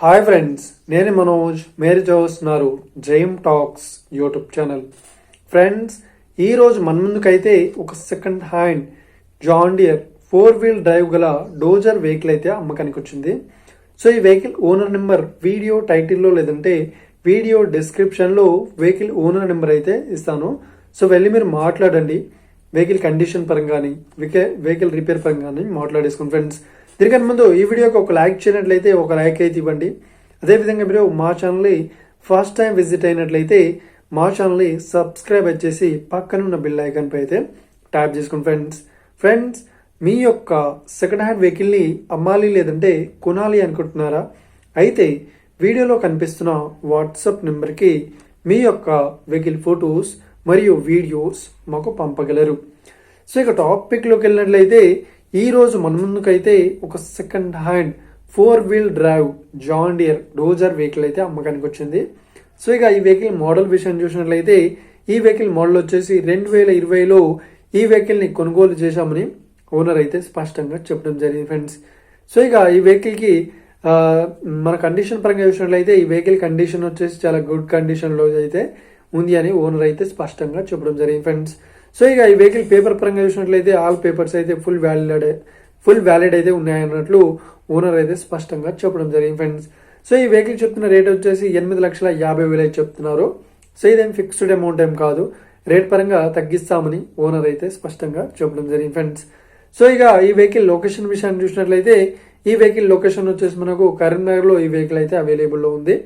Hi friends, నేను మనోజ్. మీరు చూస్తున్నారు Dream Talks YouTube channel. Friends, ఈరోజు మన ముందుకైతే ఒక second hand John Deere 4-wheel drive గల డోజర్ వెహికల్ అయితే అమ్మకానికి వచ్చింది. సో ఈ వెహికల్ ఓనర్ నెంబర్ వీడియో టైటిల్లో లేదంటే వీడియో డిస్క్రిప్షన్లో వెహికల్ ఓనర్ నెంబర్ అయితే ఇస్తాను. సో వెళ్ళి మీరు మాట్లాడండి. వెహికల్ కండిషన్ పరంగాని వెహికల్ రిపేర్ పరంగాని మాట్లాడేసుకోండి. ఫ్రెండ్స్, దీనికన్నా ముందు ఈ వీడియోకి ఒక లైక్ చేయనట్లయితే ఒక లైక్ అయితే ఇవ్వండి. అదేవిధంగా మీరు మా ఛానల్ని ఫస్ట్ టైం విజిట్ అయినట్లయితే మా ఛానల్ని సబ్స్క్రైబ్ చేసి పక్కన ఉన్న బెల్ ఐకాన్ పై అయితే ట్యాప్ చేసుకోండి. ఫ్రెండ్స్, మీ యొక్క సెకండ్ హ్యాండ్ వెహికల్ని అమ్మాలి లేదంటే కొనాలి అనుకుంటున్నారా? అయితే వీడియోలో కనిపిస్తున్న వాట్సాప్ నెంబర్కి మీ యొక్క వెహికల్ ఫొటోస్ మరియు వీడియోస్ మాకు పంపగలరు. సో ఇక టాపిక్లోకి వెళ్ళినట్లయితే ఈరోజు మన ముందుకైతే ఒక second hand 4-wheel drive John Deere dozer vehicle అయితే అమ్మకానికి వచ్చింది. సో ఇక ఈ వెహికల్ మోడల్ విషయం చూసినట్లయితే ఈ వెహికల్ మోడల్ వచ్చేసి 2020లో ఈ వెహికల్ని కొనుగోలు చేశామని ఓనర్ అయితే స్పష్టంగా చెప్పడం జరిగింది. ఫ్రెండ్స్, సో ఇక ఈ వెహికల్కి మన కండిషన్ పరంగా చూసినట్లయితే ఈ వెహికల్ కండిషన్ వచ్చేసి చాలా గుడ్ కండిషన్లో అయితే ఉంది అని ఓనర్ అయితే స్పష్టంగా చెప్పడం జరిగింది. ఫ్రెండ్స్, సో ఇక ఈ వెహికల్ పేపర్ పరంగా చూసినట్లయితే ఆల్ పేపర్స్ అయితే ఫుల్ వ్యాలిడ్ అయితే ఉన్నాయన్నట్లు ఓనర్ అయితే స్పష్టంగా చెప్పడం జరిగింది. ఫ్రెండ్స్, సో ఈ వెహికల్ చెప్తున్న రేట్ వచ్చేసి 8,50,000 అయితే చెప్తున్నారు. సో ఇదేం ఫిక్స్డ్ అమౌంట్ ఏం కాదు, రేట్ పరంగా తగ్గిస్తామని ఓనర్ అయితే స్పష్టంగా చెప్పడం జరిగింది. ఫ్రెండ్స్, సో ఇక ఈ వెహికల్ లొకేషన్ విషయాన్ని చూసినట్లయితే ఈ వెహికల్ లొకేషన్ వచ్చేసి మనకు కరీంనగర్లో ఈ వెహికల్ అయితే అవైలబుల్లో ఉంది.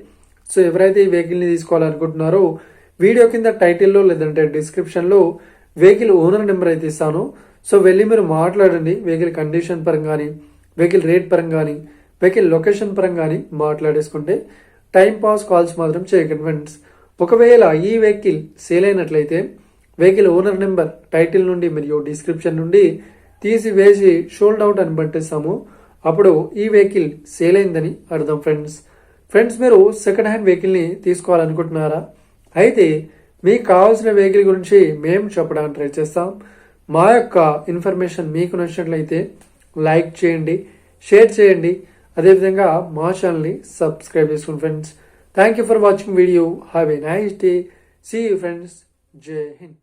సో ఎవరైతే ఈ వెహికల్ని తీసుకోవాలనుకుంటున్నారో వీడియో కింద టైటిల్లో లేదంటే డిస్క్రిప్షన్లో వెహికల్ ఓనర్ నెంబర్ అయితే ఇస్తాను. సో వెళ్ళి మీరు మాట్లాడండి. వెహికల్ కండిషన్ పరంగాని వెహికల్ రేట్ పరంగాని వెహికల్ లొకేషన్ పరంగాని మాట్లాడేసుకుంటే టైం పాస్ కాల్స్ మాత్రం చేయకండి. ఫ్రెండ్స్, ఒకవేళ ఈ వెహికల్ సేల్ అయినట్లయితే వెహికల్ ఓనర్ నెంబర్ టైటిల్ నుండి మరియు డిస్క్రిప్షన్ నుండి తీసివేసి షోల్డ్ అవుట్ అని పట్టిస్తాము. అప్పుడు ఈ వెహికల్ సేల్ అయిందని అర్థం. ఫ్రెండ్స్, మీరు సెకండ్ హ్యాండ్ వెహికల్ని తీసుకోవాలనుకుంటున్నారా? అయితే మీకు కావాల్సిన వెహికల్ గురించి మేము చెప్పడానికి ట్రై చేస్తాం. మా యొక్క ఇన్ఫర్మేషన్ మీకు నచ్చినట్లయితే లైక్ చేయండి, షేర్ చేయండి. అదేవిధంగా మా ఛానల్ని సబ్స్క్రైబ్ చేసుకోండి. Friends, thank you for watching video. Have a nice day. See you friends. Jai Hind.